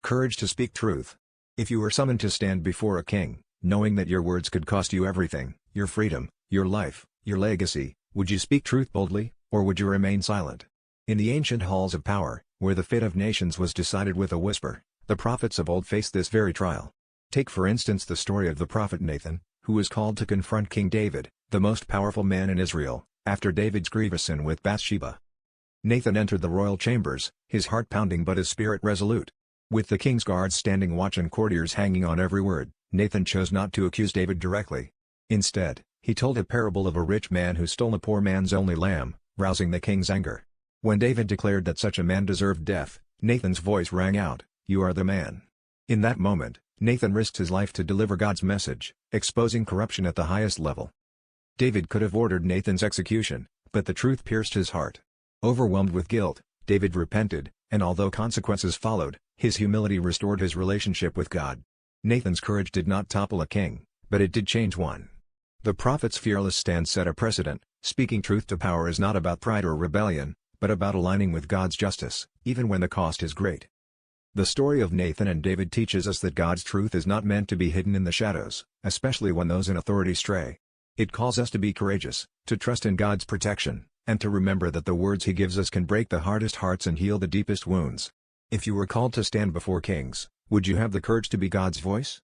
Courage to speak truth. If you were summoned to stand before a king, knowing that your words could cost you everything, your freedom, your life, your legacy, would you speak truth boldly, or would you remain silent? In the ancient halls of power, where the fate of nations was decided with a whisper, the prophets of old faced this very trial. Take for instance the story of the prophet Nathan, who was called to confront King David, the most powerful man in Israel, after David's grievous sin with Bathsheba. Nathan entered the royal chambers, his heart pounding but his spirit resolute. With the king's guards standing watch and courtiers hanging on every word, Nathan chose not to accuse David directly. Instead, he told a parable of a rich man who stole a poor man's only lamb, rousing the king's anger. When David declared that such a man deserved death, Nathan's voice rang out, "You are the man." In that moment, Nathan risked his life to deliver God's message, exposing corruption at the highest level. David could have ordered Nathan's execution, but the truth pierced his heart. Overwhelmed with guilt, David repented, and although consequences followed, his humility restored his relationship with God. Nathan's courage did not topple a king, but it did change one. The prophet's fearless stand set a precedent. Speaking truth to power is not about pride or rebellion, but about aligning with God's justice, even when the cost is great. The story of Nathan and David teaches us that God's truth is not meant to be hidden in the shadows, especially when those in authority stray. It calls us to be courageous, to trust in God's protection, and to remember that the words He gives us can break the hardest hearts and heal the deepest wounds. If you were called to stand before kings, would you have the courage to be God's voice?